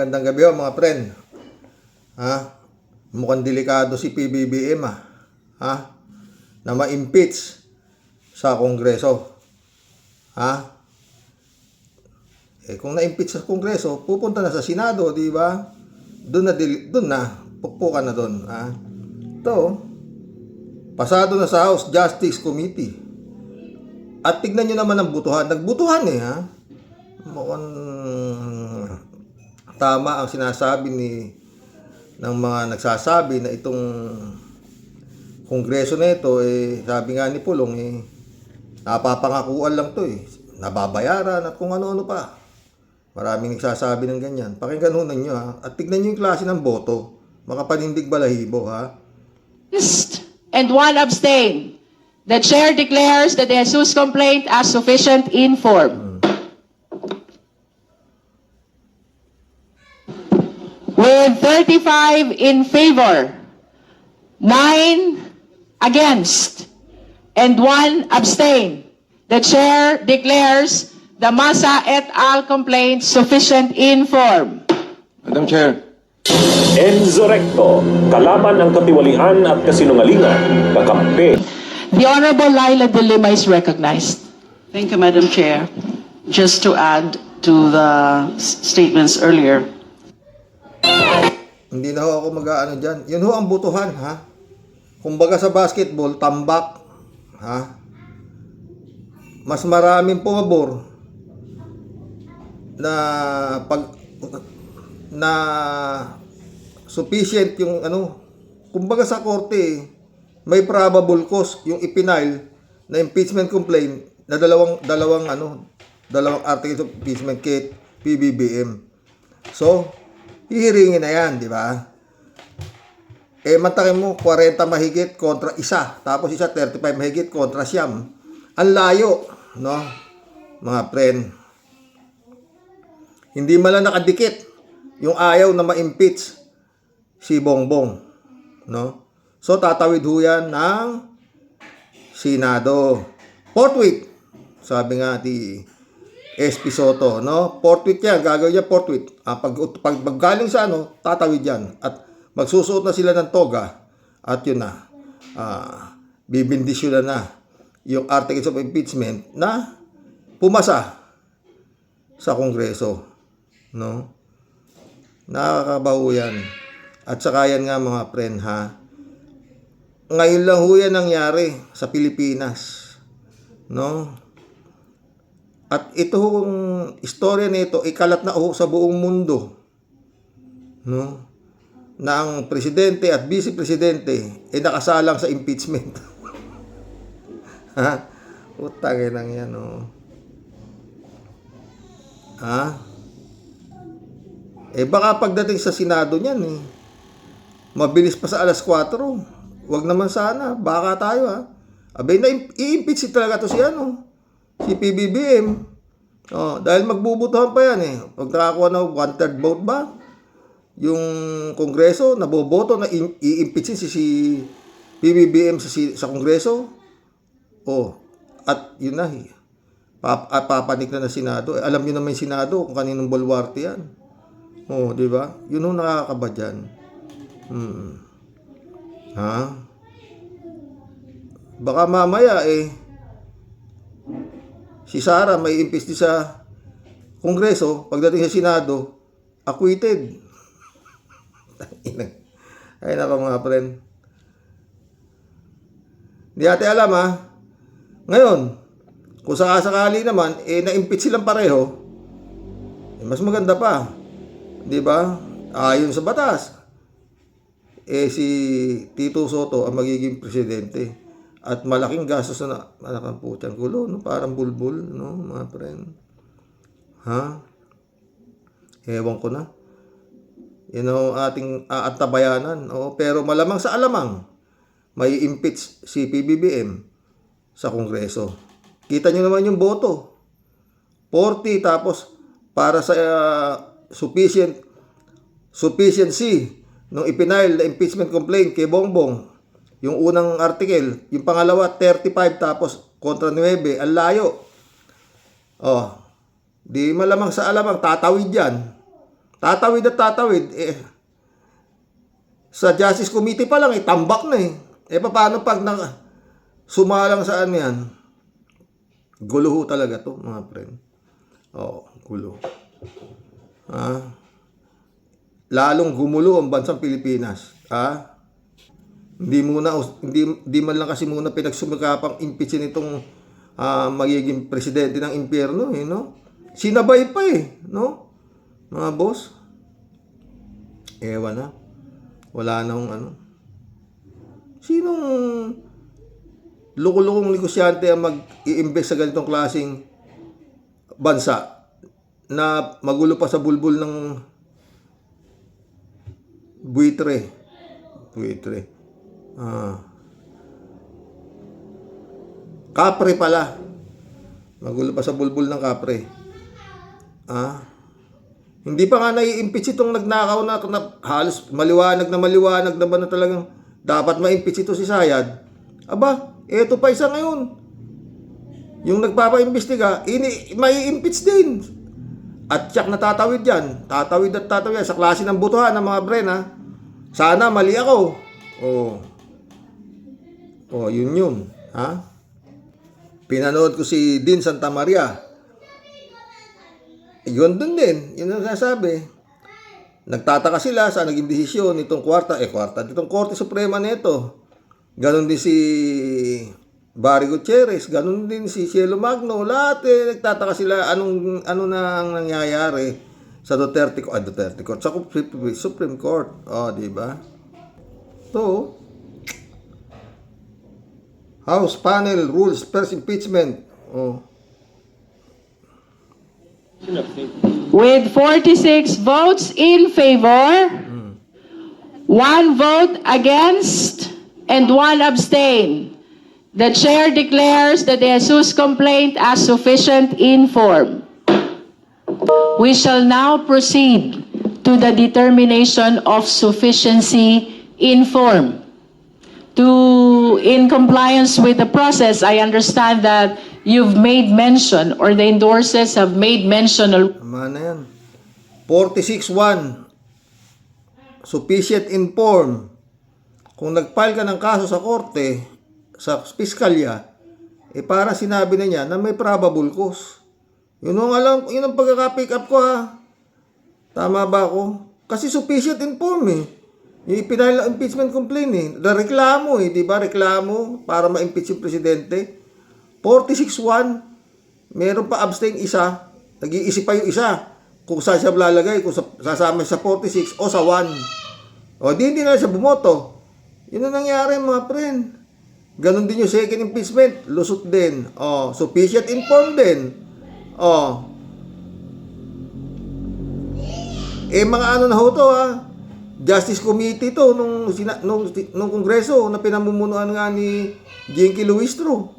magandang gabi mga friend. Mukhang delikado si PBBM na ma-impeach sa Kongreso. Kung na-impeach sa Kongreso, pupunta na sa Senado, di ba? Doon na, pukpukan na doon. Ito, pasado na sa House Justice Committee. At tignan nyo naman ang butuhan. Nagbutuhan mukhang tama ang sinasabi ng mga nagsasabi na itong Kongreso na ito, sabi nga ni Pulong, napapangakuan lang to, nababayaran at kung ano-ano pa. Maraming nagsasabi ng ganyan. Pakinggan ho ninyo at tignan nyo yung klase ng boto. Makapanindig balahibo And one abstain. The chair declares the De Jesus complaint as sufficient in form. With 35 in favor, 9 against, and 1 abstain, the chair declares the Masa et al. Complaint sufficient in form. Madam Chair. Enzo Recto, kalaban ang katiwalian at kasinungalingan, kakampi. The Honorable Laila de Lima is recognized. Thank you, Madam Chair. Just to add to the statements earlier. Hindi na ho ako mag-aano dyan. Yun ho ang butuhan, Kumbaga sa basketball, tambak, Mas maraming pumabor na sufficient yung kumbaga sa korte, may probable cause yung ipinail na impeachment complaint na dalawang articles of impeachment kay PBBM. So, hihiringin na yan, di ba? Matakin mo, 40 mahigit kontra isa. Tapos isa, 35 mahigit kontra siyam. Ang layo, no? Mga friend. Hindi man nakadikit yung ayaw na ma-impeach si Bongbong, no? So, tatawid ho yan ng Senado. Forthwith, sabi nga ni SP Soto, no? Forthwith yan, gagawin yan forthwith. Pag galing sa tatawid yan. At magsusuot na sila ng toga. At yun na, bibindisyon na yung articles of impeachment na pumasa sa Kongreso, no? Nakakabaho yan. At saka yan nga mga friend, ngayon lang ho yan nangyari sa Pilipinas, no? At itong istorya nito ikalat na ho sa buong mundo, no? Na ang presidente at vice presidente nakasalang sa impeachment. Utangin lang yan, baka pagdating sa Senado niyan, mabilis pa sa alas 4. Wag naman sana, baka tayo Abay na i-impeach talaga to si PBBM. Dahil magbubutuhan pa yan Pag nakakuha ng 1/3 vote ba? Yung Kongreso, naboboto na i-impeach si PBBM sa Kongreso. At yun na papanik na Senado. Alam niyo naman yung Senado kung kaninong bulwarte yan. Di ba? Yun yung nakakaba dyan. Baka mamaya si Sara may impeach sa Kongreso, pagdating sa Senado, acquitted. Ay nako mga friend. Hindi natin alam Ngayon, kung sakasakali naman, na-impeach silang pareho, mas maganda pa. Di ba? Ayon sa batas. Si Tito Soto ang magiging presidente. At malaking gastos na putang gulo, parang bulbul, mga friend. Ewan ko na. Ating aantabayanan. Pero malamang sa alamang, may impeach si PBBM sa Kongreso. Kita nyo naman yung boto. 40 tapos para sa sufficiency nung ipinail na impeachment complaint kay Bongbong. Yung unang article, yung pangalawa 35 tapos kontra 9, ang layo. Di malamang sa alamang tatawid yan. Tatawid at tatawid. Sa Justice Committee pa lang, tambak na eh. Paano pag sumalang saan yan? Gulo ho talaga to, mga friend. Gulo. Lalong gumulo ang bansang Pilipinas. Hindi man lang kasi muna pinagsumikapang impeachin itong magiging presidente ng impyerno, no? Sinabay pa no? Mga boss. Ewan na. Wala na Sinong lukulukong negosyante ang mag-i-invest sa ganitong klaseng bansa na magulo pa sa bulbul ng buitre. Kapre pala. Magulo pa sa bulbul ng kapre. Hindi pa nga nai-impeach itong nagnakaw na halos maliwanag naman na talagang dapat ma-impeach ito si Sayad. Eto pa isa ngayon. Yung nagpapa-imbestiga, mai-impeach din. At tiyak na tatawid yan. Tatawid sa klase ng butuhan ng mga bren, Sana mali ako. Yun. Pinanood ko si Dean Santa Maria. Yun dun din. Yun ang sasabi. Nagtataka sila sa naging desisyon nitong ditong Korte Suprema nito. Ganon din si Barry Gutierrez, ganon din si Cielo Magno. Lahat nagtataka sila ano na ang nangyayari sa Duterte Court, sa Supreme Court. Di ba? So, House panel rules first impeachment. With 46 votes in favor, 1 vote against, and 1 abstain, the chair declares the De Jesus complaint as sufficient in form. We shall now proceed to the determination of sufficiency in form. In compliance with the process, I understand that you've made mention, or the endorsers have made mention. Tama na yan. 46-1. Sufficient in form. Kung nag-file ka ng kaso sa korte, sa piskalya, para sinabi na niya na may probable cause. Yun ang pagkaka-pick up ko, Tama ba ako? Kasi sufficient in form, Yung ipinahil impeachment complaint, reklamo, di ba? Reklamo para ma-impeach yung presidente. 46-1. Meron pa abstain isa. Nag-iisip pa yung isa. Kung saan siya lalagay, kung sasama sa 46 o sa 1. Hindi na siya bumoto. Yun ang nangyari, mga friend. Ganon din yung second impeachment. Lusot din. Sufficient informed din. Mga na ho to, Justice Committee to nung Kongreso na pinamumunuan nga ni Jinky Luistro.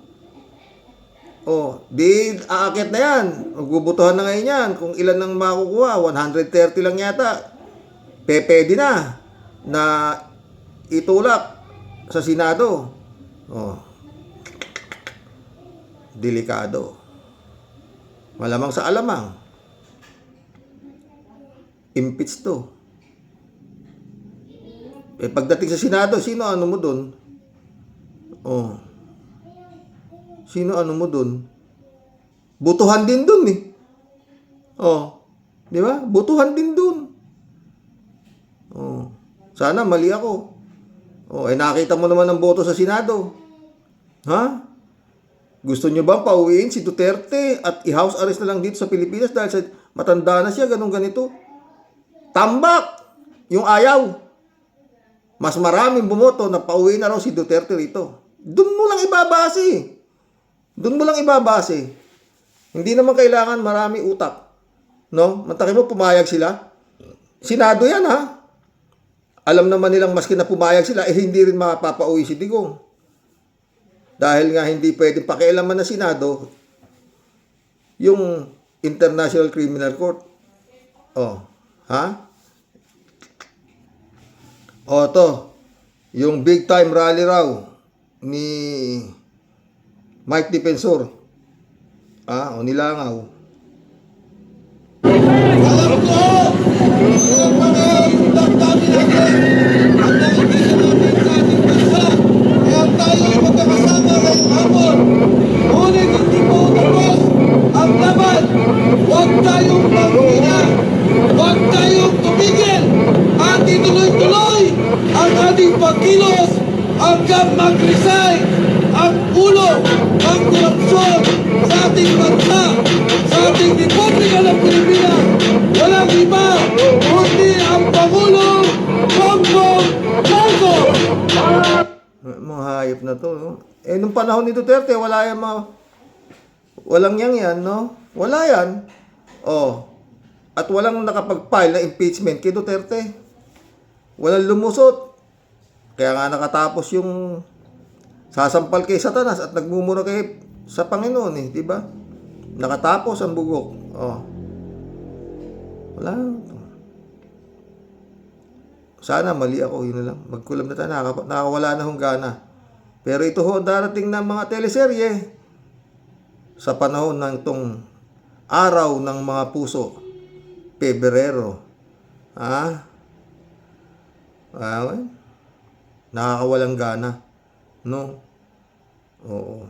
Di aakit na yan. Magbubutuhan na ngayon yan. Kung ilan nang makukuha, 130 lang yata. Pwede na itulak sa Senado. Delikado. Malamang sa alamang. Impeach to. Pagdating sa Senado, sino mo dun? Sino mo dun? Butuhan din dun di ba? Butuhan din dun. Sana mali ako. Nakita mo naman ang boto sa Senado. Gusto nyo ba pauwiin si Duterte at i-house arrest na lang dito sa Pilipinas dahil sa matanda na siya, ganito? Tambak! Yung ayaw. Mas maraming bumoto na pauwiin na raw si Duterte rito. Doon mo lang ibabase. Hindi naman kailangan marami utak. Mantakin mo, pumayag sila. Senado yan, Alam naman nilang maski na pumayag sila, hindi rin makapapauwi si Digong. Dahil nga hindi pwedeng pakialaman ng Senado yung International Criminal Court. Yung big time rally raw ni Mike Defensor. Nilangaw. ang ating pagkilos hanggang mag-resign ang ulo ng korupsyon sa ating bansa, sa ating Republika ng Pilipinas. Walang iba kundi ang Pangulong Bongbong Marcos. Mga hayop na to, no? Eh, nung panahon ni Duterte, wala yan walang yan, no? Wala yan. Oh. At walang nakapag-file na impeachment kay Duterte. Walang lumusot. Kaya nga nakatapos yung sasampal kay Satanas at nagmumura kay sa Panginoon, eh, di ba? Nakatapos ang bugok. Oh. Wala. Sana mali ako, yun na lang. Magkulam na tayo, nakawala na hong gana. Pero ito ho, darating na mga teleserye sa panahon ng itong araw ng mga puso, Pebrero. Ha? Nakakawalang gana. No? Oo.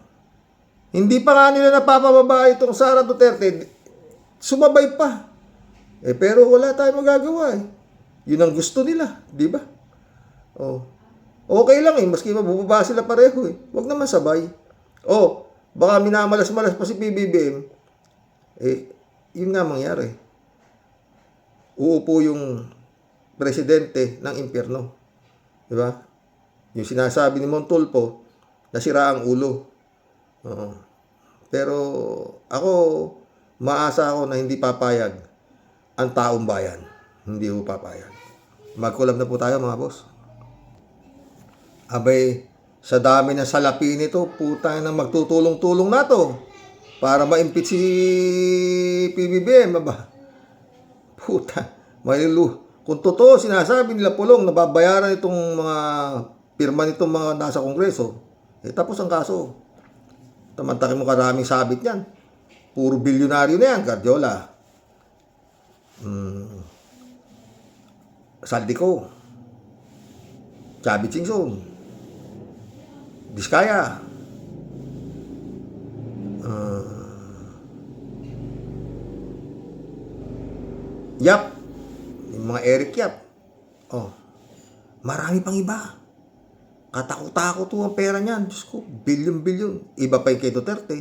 Hindi pa nga nila napapababa itong Sara Duterte. Sumabay pa. Eh, pero wala tayong magagawa eh. Yun ang gusto nila, di ba? Oh. Okay lang eh, maski mabubaba sila pareho eh. Huwag naman sabay. Oh, baka minamalas-malas pa si PBBM. Eh, yun nga mangyari. Uupo yung presidente ng impyerno. Di ba? Yung sinasabi ni Montulfo, nasira ang ulo. Oo. Pero ako, maasa ako na hindi papayag ang taong bayan. Hindi po papayag. Magkulab na po tayo mga boss. Abay, sa dami ng salapi nito, puta na magtutulong-tulong na to para ma-impeach si PBBM, ba? Puta, kung totoo sinasabi nila Pulong, nababayaran itong mga pirma nitong mga nasa Kongreso, eh tapos ang kaso. Tamantakin mo karaming sabit yan. Puro bilyonaryo na yan, Guardiola. Saldico, Chabi Chingson, Diskaya, Yap, yung mga Eric Yap. Oh, marami pang iba. Katakot-takot to ang pera niyan. Diyos ko, bilyon-bilyon. Iba pa yung kay Duterte.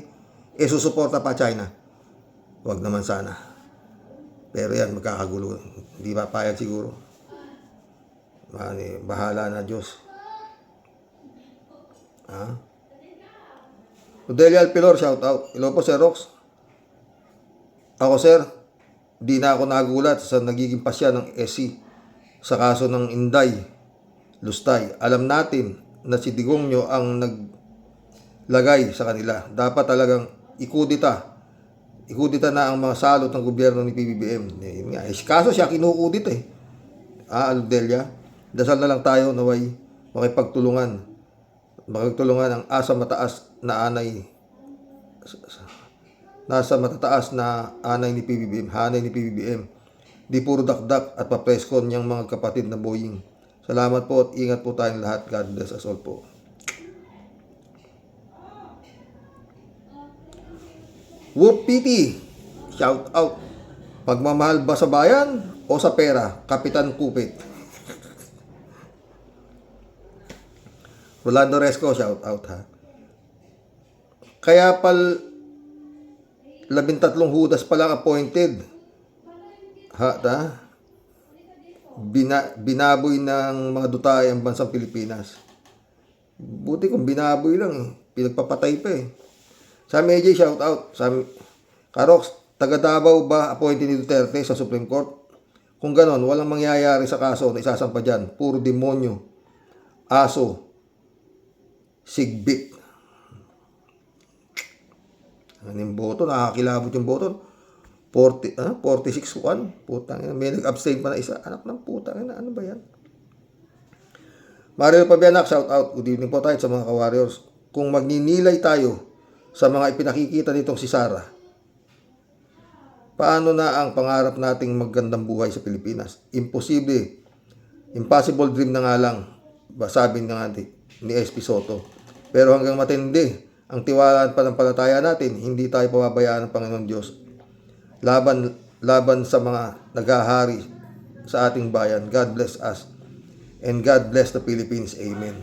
Eh, susuporta pa China. Huwag naman sana. Pero yan, magkakagulo. Hindi pa payag siguro. Bahala na Diyos. Ha? Odelia Alpilor, shout out. Hello po, Sir Rox. Ako, sir, di na ako nagulat sa nagiging pasya ng SC sa kaso ng Inday Lustay. Alam natin na si Digongyo ang naglagay sa kanila. Dapat talagang ikudita na ang mga salot ng gobyerno ni PBBM. Kaso siya kinukudit eh. Aldelia, dasal na lang tayo naway makipagtulungan ang asa mataas na anay nasa matataas na hanay ni PBBM. Di puro dakdak at papreskon niyang mga kapatid na Boeing. Salamat po at ingat po tayong lahat. God bless us all po. Whoop PT, shout out. Pagmamahal ba sa bayan o sa pera? Kapitan Kupit. Rolando Resco, shout out ha. Kaya 13 Hudas pa lang appointed. Binaboy ng mga dutay ang bansang Pilipinas. Buti kung binaboy lang eh. Pinagpapatay pa eh. Sa AJ, shout out. Karox, taga Davao ba appointed ni Duterte sa Supreme Court? Kung ganon, walang mangyayari sa kaso na isasampa dyan. Puro demonyo, aso, sigbit. Ano yung boto? Nakakilabot yung boto. 46-1. Putang ina. May nag-abstain pa na isa. Anak ng putang ina. Ano ba yan? Mario Pabianak, shout out. Good evening po tayo sa mga ka-warriors. Kung magninilay tayo sa mga ipinakikita nitong si Sara, paano na ang pangarap nating magandang buhay sa Pilipinas? Imposible. Impossible dream na nga lang. Sabi nga ni SP Soto. Pero hanggang matindi ang tiwala at panampalataya natin, hindi tayo pababayaan ng Panginoon Diyos. Laban sa mga naghahari sa ating bayan. God bless us. And God bless the Philippines. Amen.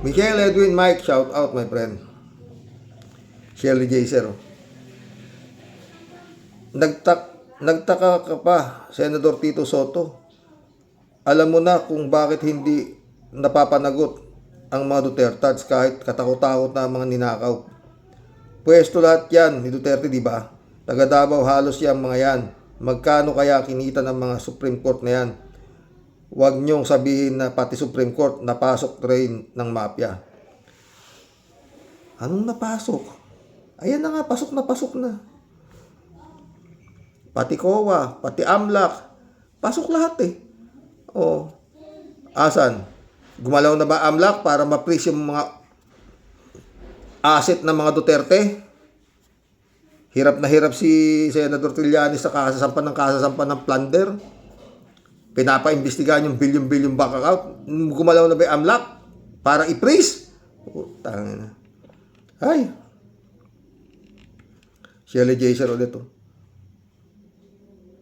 Michael Edwin Mike, shout out my friend. Shirley Jaser. Nagtaka ka pa, Senador Tito Soto. Alam mo na kung bakit hindi napapanagot ang mga Dutertads kahit katakot-takot na mga ninakaw. Pwesto lahat yan ni Duterte, di ba? Taga Davao halos yan mga yan. Magkano kaya kinita ng mga Supreme Court na yan? Huwag niyong sabihin na pati Supreme Court napasok train ng mafia. Anong napasok? Ayan na nga, pasok na. Pati COA, pati AMLAC, pasok lahat eh. O, asan? Gumalaw na ba AMLAC para ma-freeze yung mga asset ng mga Duterte? Hirap na hirap si Senador Trillanes sa kasasampan ng plunder. Pinapaimbestigahan yung billion bank account. Gumalaw na ba yung AMLAC para i-freeze? Tangina na. Ay. Shirley Jaser ulit oh.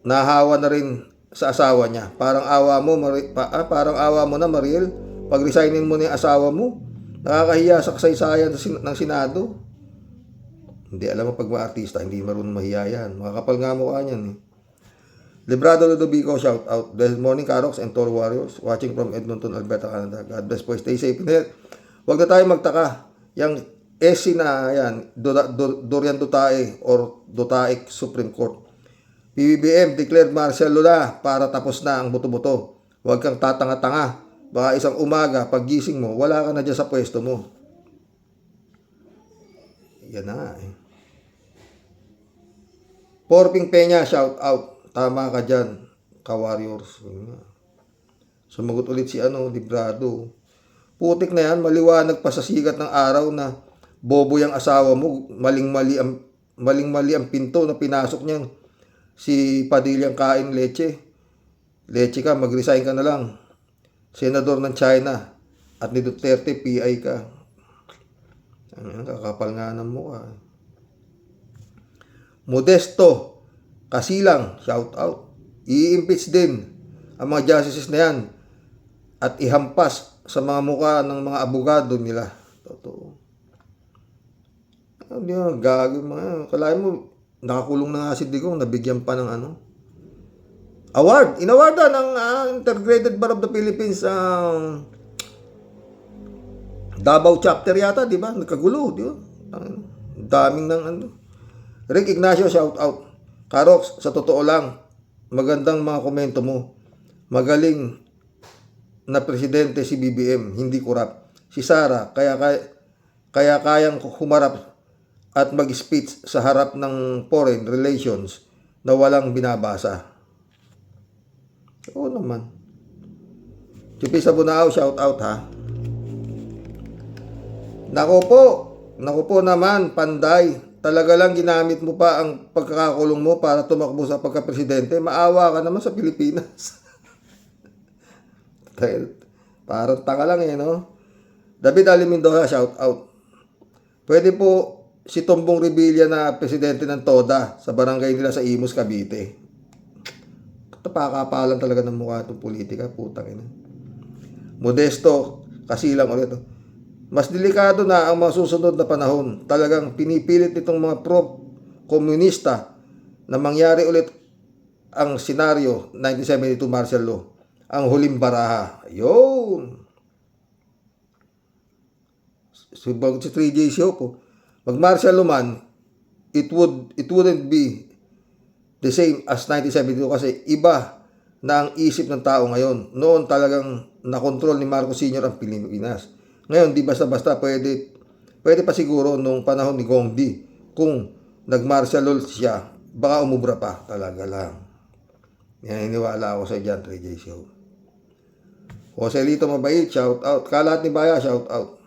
Nahawa na rin sa asawa niya. Parang awa mo na, Mariel. Pag-resignin mo na yung asawa mo. Nakakahiya sa kasaysayan ng Senado. Hindi alam mo pag mga artista, hindi marunong mahiya yan. Makakapal nga mukha niyan eh. Librado Ludovico, shout out. Good morning, Carox and Tall Warriors. Watching from Edmonton, Alberta, Canada. God bless po. Stay safe in health. Huwag na tayo magtaka. Yang SC na yan, Dorian Dutae or Dutae Supreme Court. PBBM declared martial law na para tapos na ang buto-buto. Huwag kang tatanga-tanga. Baka isang umaga, paggising mo, wala ka na dyan sa pwesto mo. Yan na nga eh. Porping Peña, shout out. Tama ka dyan, ka-warriors. Sumagot ulit si Librado. Putik na yan, maliwanag pa sa sigat ng araw na bobo yung asawa mo. Maling-mali ang pinto na pinasok niyang si Padilyang kain leche. Leche ka, mag-resign ka na lang. Senador ng China at ni Duterte, PI ka. Kakapal nga ng mukha. Modesto Kasilang, shout out. I-impeach din ang mga justices na yan at ihampas sa mga mukha ng mga abogado nila. Totoo. Hindi nga, gago mga. Kalahin mo, nakakulong na nga si Digong, nabigyan pa ng award. Inawarda ng Integrated Bar of the Philippines Davao chapter yata, di ba? Nagkagulo, di ba? Daming ng Rick Ignacio, shout out. Karox, sa totoo lang, magandang mga komento mo. Magaling na presidente si BBM, hindi kurap. Si Sara, kaya kayang humarap at mag-speech sa harap ng foreign relations na walang binabasa. Oo naman. Chupi sa Bunao, shout out ha. Naku po naman, Panday. Talaga lang ginamit mo pa ang pagkakakulong mo para tumakbo sa pagka-presidente. Maawa ka naman sa Pilipinas. Parang taka lang eh, no? David Ali Mendoza, shout out. Pwede po si Tombong Revilla na presidente ng TODA sa barangay nila sa Imus, Cavite. Tapakapalan talaga ng mukha itong politika, putang ina. Modesto Kasilang ulit. Mas delikado na ang mga susunod na panahon. Talagang pinipilit itong mga pro-komunista na mangyari ulit ang senaryo 1972 martial law. Ang huling baraha. Ayun. Subagot si 3J show po. Mag-martial law man, it wouldn't be the same as 1972 kasi iba na ang isip ng tao ngayon. Noon talagang nakontrol ni Marcos Sr. ang Pilipinas. Ngayon, di basta-basta pwede pa siguro nung panahon ni Gongdi. Kung nag-martial law siya, baka umubra pa. Talaga lang. Yan, iniwala ako sa dyan, 3J Show. Joselito Mabait, shout out. Kalat ni Baya, shout out.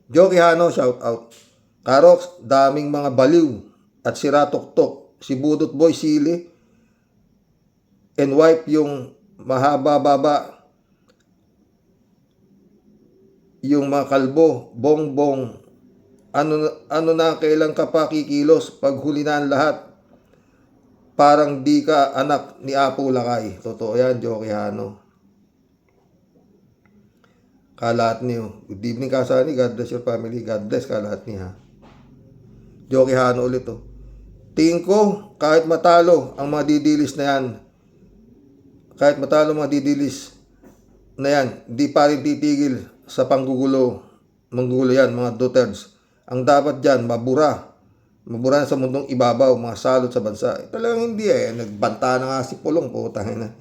Joki Hano, shout out. Karox, daming mga baliw at sira tuktok. Si Budot Boy Sili and wipe yung mahaba-baba yung mga kalbo, bongbong Ano na kailan ka pa kikilos pag huli na ang lahat? Parang di ka anak ni Apo Lakay. Totoo yan, Joey Hano. Kalat niyo. Good evening, Kasani. God bless your family. God bless kalat niya. Joey Hano ulit, oh. Tingin ko, kahit matalo ang mga didilis na yan, kahit matalo ang mga didilis na yan, di pa rin titigil sa panggugulo. Manggulo yan, mga Duterdes. Ang dapat dyan, mabura. Mabura na sa mundong ibabaw, mga salot sa bansa. Talagang hindi eh. Nagbanta na nga si Pulong, putang ina.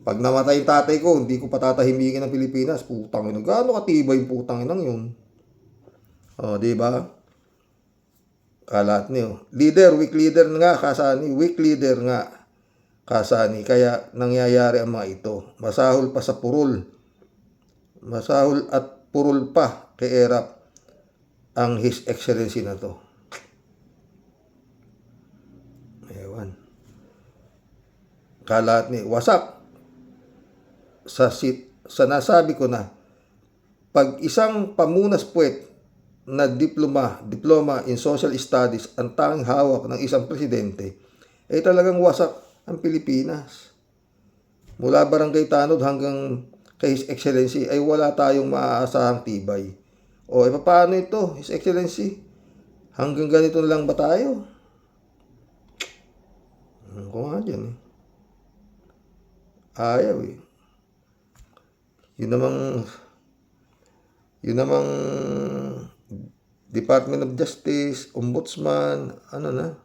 Pag namatay yung tatay ko, hindi ko patatahimikin ng Pilipinas. Putang ina. Gaano katibay yung putang ina yun? O, di ba? Kalat niyo. Leader, weak leader nga, Kasani. Weak leader nga, Kasani. Kaya nangyayari ang mga ito. Masahol pa sa purul. Masahol at purul pa kay Erap ang His Excellency na to. Ewan. Kalat ni. Wasak. Sa nasabi ko na, pag isang pamunas puwet na diploma in social studies ang tanging hawak ng isang presidente, ay talagang wasak ang Pilipinas. Mula Barangay Tanod hanggang kay His Excellency ay wala tayong maaasahang tibay. O, paano ito, His Excellency? Hanggang ganito lang ba tayo? Kung nga dyan eh. Ayaw eh. Yun namang Department of Justice, Ombudsman, ano na,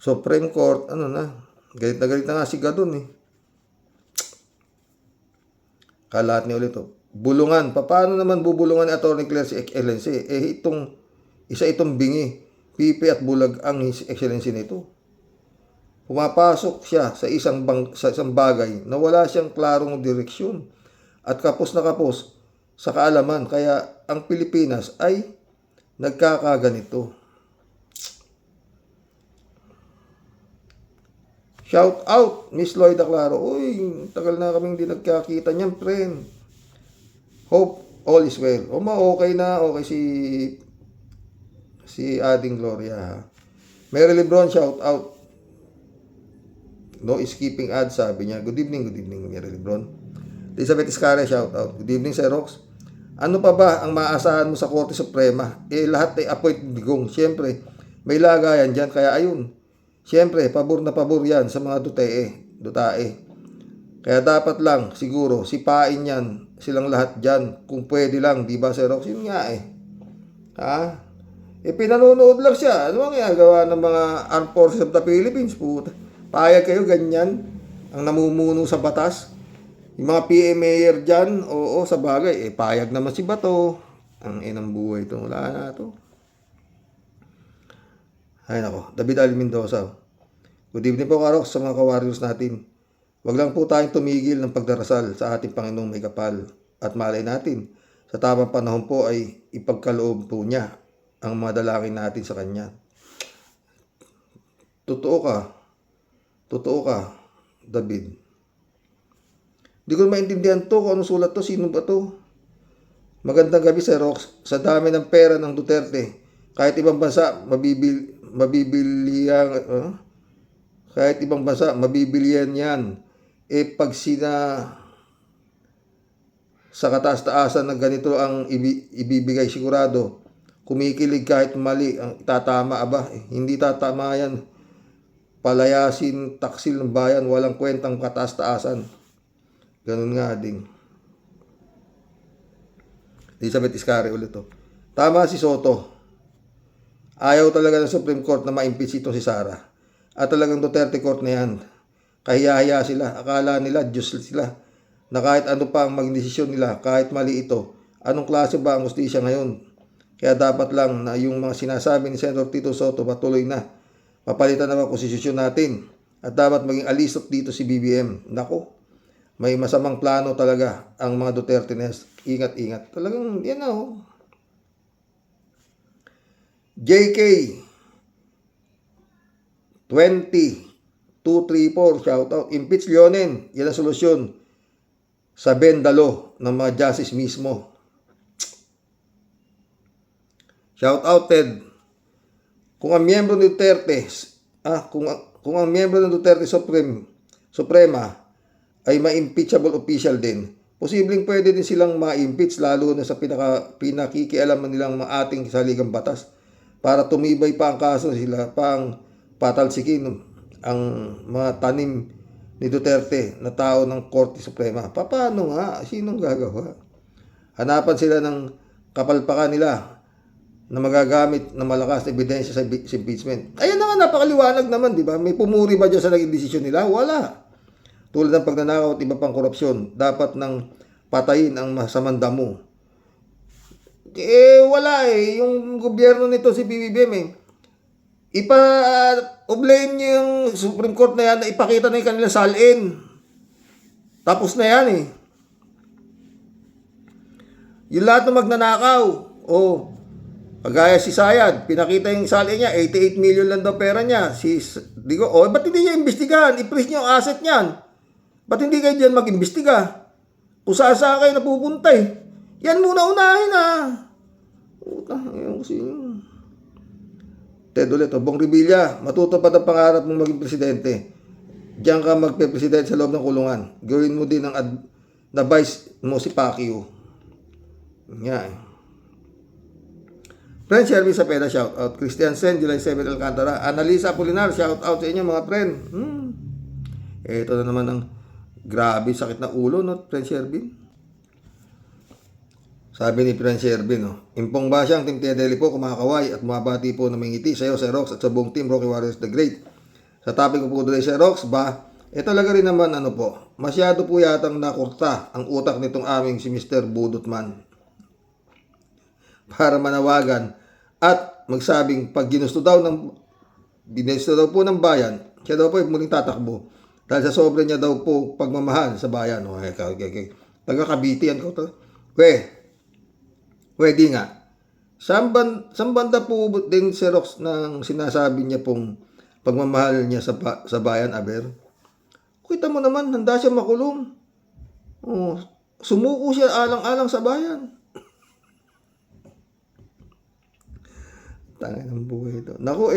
Supreme Court, ano na, galit na nga si Gadon eh. Kalat niya ulit oh. Bulungan, paano naman bubulungan ni Atty. Claire si Excellency? Itong bingi, pipi at bulag ang His Excellency nito. Pumapasok siya sa isang bagay na wala siyang klarong direksyon at kapos na kapos sa kaalaman, kaya ang Pilipinas ay nagkakaganito. Shout out, Miss Lloyda Claro. Uy, tagal na kaming di nagkakita niyan, friend. Hope all is well. Okay na, okay si Ading Gloria. Mary Lebron, shout out. No skipping ads, sabi niya. Good evening, Mary Lebron. Elizabeth Iscare, shout out. Good evening, Sir Rox. Ano pa ba ang maaasahan mo sa Korte Suprema? Lahat ay appoint digong. Siyempre, may lagayan dyan. Kaya ayun. Siyempre, pabor na pabor yan sa mga dutae. Kaya dapat lang, siguro, sipain yan. Silang lahat dyan. Kung pwede lang, di ba, Sir Rox? Yun nga eh. Ha? Pinanonood lang siya. Ano ang ginagawa ng mga Armed Forces of the Philippines? Puta. Payag kayo ganyan ang namumuno sa batas. Yung mga PM mayor dyan, oo, sa bagay, payag naman si Bato. Ang inang buhay ito. Wala na ito. Ay nako, David Ali Mendoza. Good evening po, Karok, sa mga ka-warriors natin. Wag lang po tayong tumigil ng pagdarasal sa ating Panginoong may kapal. At malay natin, sa tamang panahon po ay ipagkaloob po niya ang mga dalangin natin sa Kanya. Totoo ka, David. Hindi ko maintindihan to kung anong sulat to, sino ba to? Magandang gabi, Sir Rox. Sa dami ng pera ng Duterte, kahit ibang bansa mabibilihan yan. Pag sa kataas-taasan na ganito ang ibibigay, sigurado, kumikilig kahit mali, ang tatama, hindi tatama yan. Palayasin, taksil ng bayan, walang kwentang kataas-taasan. Ganun nga, ding. Elizabeth Iscare ulit to. Tama si Soto. Ayaw talaga ng Supreme Court na ma-impeach itong si Sara. At talagang Duterte Court na yan. Kahiya-hiya sila. Akala nila, Diyos sila. Na kahit ano pa ang maging desisyon nila, kahit mali ito, anong klase ba ang hustisya ngayon? Kaya dapat lang na yung mga sinasabi ni Senator Tito Soto patuloy na. Papalitan naman konstitusyon natin. At dapat maging alisot dito si BBM. Nako, may masamang plano talaga ang mga Duterte Nest. Ingat-ingat. Talagang, yan na oh. JK 20234, shout out. Impeach Leonen. Yan ang solusyon sa bendalo ng mga justice mismo. Shout out, Ted. Kung ang miyembro ng Duterte, kung ang miyembro ng Duterte Suprema ay ma-impeachable official din, posibleng pwede din silang ma-impeach lalo na sa pinakikialaman nilang mga ating saligang batas para tumibay pa ang kaso sila pang patalsikin ang mga tanim ni Duterte na tao ng Korte Suprema. Paano nga? Sinong gagawa? Hanapan sila ng kapalpakan nila na magagamit na malakas na ebidensya sa impeachment. Ayan na nga, napakaliwanag naman, di ba? May pumuri ba dyan sa naging desisyon nila? Wala. Tulad ng pagnanakaw at iba pang korupsyon, dapat nang patayin ang masamang damo. Wala eh. Yung gobyerno nito, si BBM ipa-blame niyo yung Supreme Court na yan na ipakita na yung kanilang salin. Tapos na yan eh. Yung lahat ng magnanakaw, pagaya si Sayad, pinakita yung salin niya, 88 million lang daw pera niya. Ba't hindi niya imbestigahan? I-freeze niyo ang asset niyan. Ba't hindi kayo dyan mag-imbestiga? Kung saan kayo napupunta eh. Yan muna unahin Ayun kasi yun. Ted ulit, Bong Revilla, matutupad ang pangarap mong maging presidente. Diyan ka magpe-presidente sa loob ng kulungan. Gawin mo din ang na vice mo si Pacquiao. Yan. Friend Shelby Sapeda, shout out. Christian Sen, July 7 Alcantara. Analisa Apolinar, shout out sa inyo mga friend. Ito na naman ang grabe sakit na ulo, no, Friend Shelby. Sabi ni Friend Shelby, Impong Basyang, Team Tia Deli po, kumakaway at mabati po na may ngiti sa iyo, Sir Rox, at sa buong team Rocky Warriors the Great. Sa topic ko po today, Sir Rox, talaga rin naman, masyado po yatang nakurta ang utak nitong aming si Mr. Budutman. Para manawagan at magsabing pag ginusto daw po ng bayan, siya daw po ay muling tatakbo. Dahil sa sobre niya daw po pagmamahal sa bayan. Taga-Kabitian ko to. Pwede nga. Saan banda po din si Rox ng sinasabi niya pong pagmamahal niya sa bayan, Aber? Kita mo naman, handa siya makulong. Sumuko siya alang-alang sa bayan. Tangay ng buhay ito. Naku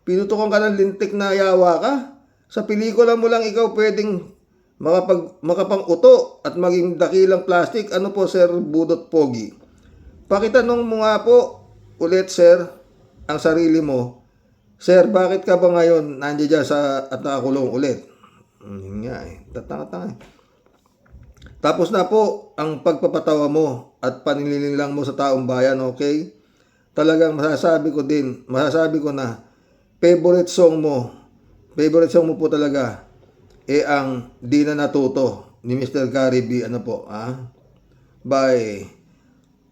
pinutukan ka ng lintik na yawa ka. Sa pelikula mo lang ikaw pwedeng makapang-uto at maging dakilang plastic. Ano po, Sir Budot Pogi? Pakitanong mo nga po ulit, Sir, ang sarili mo. Sir, bakit ka ba ngayon nandiyan dyan at nakakulong ulit? Yun nga tatanga-tanga Tapos na po ang pagpapatawa mo at panililang mo sa taong bayan, okay? Talagang masasabi ko na favorite song mo po talaga ang Di Na Natuto ni Mr. Gary B.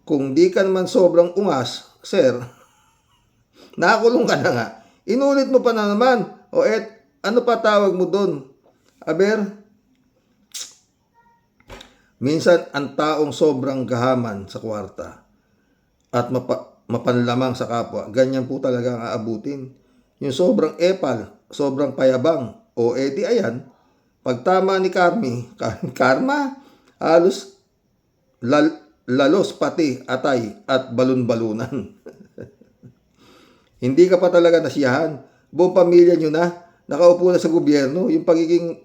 Kung di ka naman sobrang ungas, Sir, nakakulong ka na nga. Inulit mo pa na naman. Ano pa tawag mo doon? Aber, minsan ang taong sobrang gahaman sa kwarta at mapanlamang sa kapwa, ganyan po talaga ang aabutin. Yung sobrang epal, sobrang payabang, ayan, pagtama ni Karma, halos lalos pati atay at balon-balunan. Hindi ka pa talaga nasiyahan. Buong pamilya nyo nakaupo na sa gobyerno. Yung pagiging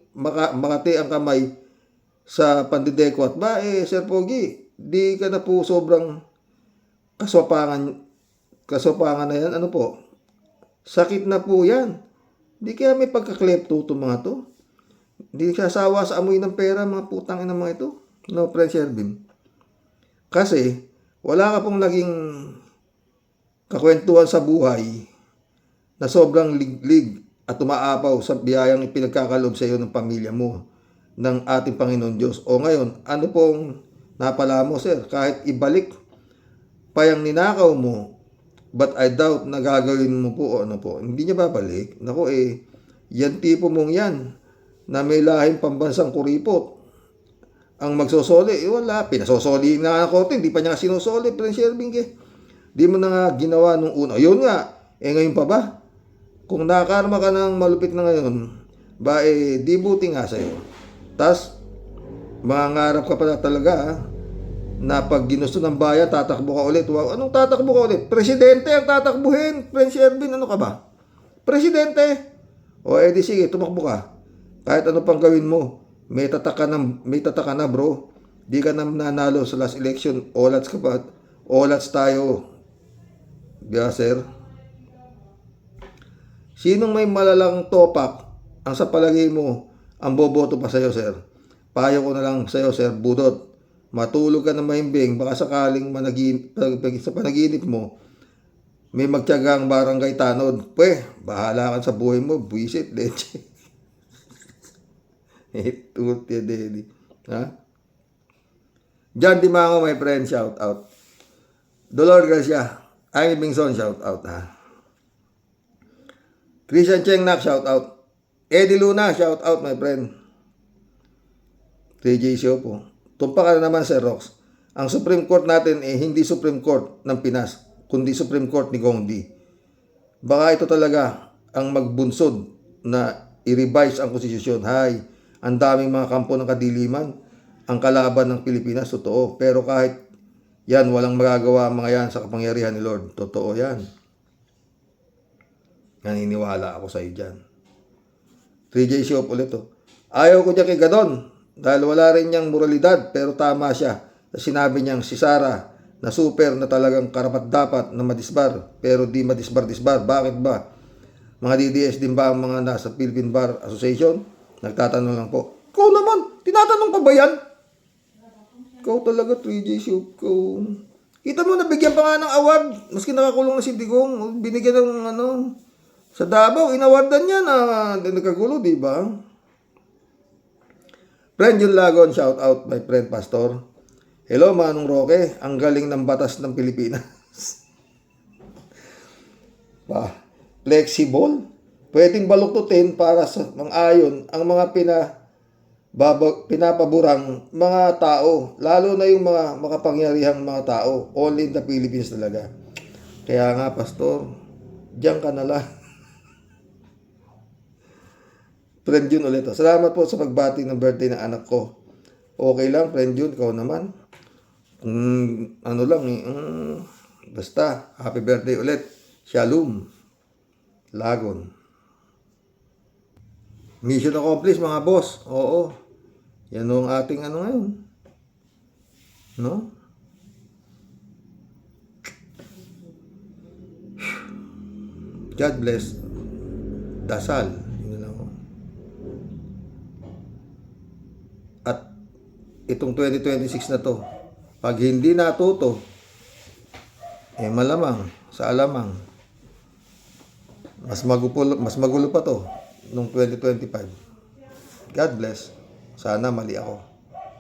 makati ang kamay sa pandideko at Sir Pogi, di ka na po sobrang kaswapangan na yan. Sakit na po yan. Di kaya may pagkaklepto itong mga to. Di sasawa sa amoy ng pera, mga putang ina mga ito. No, Friend Shelby. Kasi, wala ka pong naging kakwentuhan sa buhay na sobrang liglig at umaapaw sa biyayang ipinagkakalob sa iyo ng pamilya mo ng ating Panginoon Diyos. O ngayon, ano pong napala mo, Sir? Kahit ibalik pa yung ninakaw mo, but I doubt na gagawin mo po hindi niya babalik. Naku yan tipo mong yan na may lahing pambansang kuripot ang magsosoli, wala. Pinasosoli na ako, hindi pa niya sinusoli, Friend Shelby. Di mo na nga ginawa nung una. Yun nga, ngayon pa ba? Kung nakakarma ka ng malupit na ngayon, di buti nga sa'yo. Tas, mangangarap ka pala talaga, na pag ginusto ng bayan, tatakbo ka ulit. Wow, anong tatakbo ka ulit? Presidente ang tatakbuhin. Prince Erwin, ano ka ba? Presidente. O edi sige, tumakbo ka. Kahit ano pang gawin mo, may tataka na bro. Di ka na nanalo sa last election. Olats ka pa. Olats tayo. Yeah, sir. Sinong may malalang topak ang sa palagay mo ang boboto pa sa'yo, sir? Payo ko na lang sa'yo, sir, budot. Matulog ka na mahimbing, baka sakaling sa panaginip mo, may magtiyagang barangay tanod. Bahala ka sa buhay mo, buisit, leche. Tuti, dedi. Ha? John Dimango, my friend, shout out. Dolor Garcia, Ay Bingson, shout out, ha. Christian Chengnak, shout out. Eddie Luna, shout out, my friend. 3J Show po. Tumpa ka na naman, Sir Rox. Ang Supreme Court natin hindi Supreme Court ng Pinas, kundi Supreme Court ni Gong Di. Baka ito talaga ang magbunsod na i-revise ang konstitusyon. Hay, ang daming mga kampo ng kadiliman, ang kalaban ng Pilipinas, totoo. Pero kahit yan, walang magagawa ang mga yan sa kapangyarihan ni Lord. Totoo yan. Naniniwala ako sa iyo dyan. 3J Show ulit to. Ayaw ko dyan kay Gadon. Dahil wala rin niyang moralidad, pero tama siya. Sinabi niyang si Sara na super na talagang karapat-dapat na madisbar, pero di madisbar-disbar. Bakit ba? Mga DDS din ba ang mga nasa Philippine Bar Association? Nagtatanong lang po. Ikaw naman, tinatanong pa ba yan? Ikaw talaga, 3J Show. Kita mo, nabigyan pa nga ng award. Maski nakakulong na si Digong, binigyan ng sa Davao, inawardan niya na nagkagulo, di ba? Friend Jun Lagon, shout out my friend Pastor. Hello Manong Roque, ang galing ng batas ng Pilipinas. Flexible. Pwedeng baluktutin para sa mang-ayon ang mga pinapaborang mga tao, lalo na yung mga makapangyarihang mga tao. Only in the Philippines talaga. Kaya nga Pastor, diyan ka na lang. Friend Jun ulit. Salamat po sa pagbati ng birthday ng anak ko. Okay lang, Friend Jun, ikaw naman. Basta, happy birthday ulit. Shalom. Lagon. Mission accomplished, mga boss. Oo. Yan ang ating ngayon. No? God bless. Dasal. At itong 2026 na to, pag hindi natuto, malamang sa alamang mas magulo pa to nung 2025. God bless. Sana mali ako.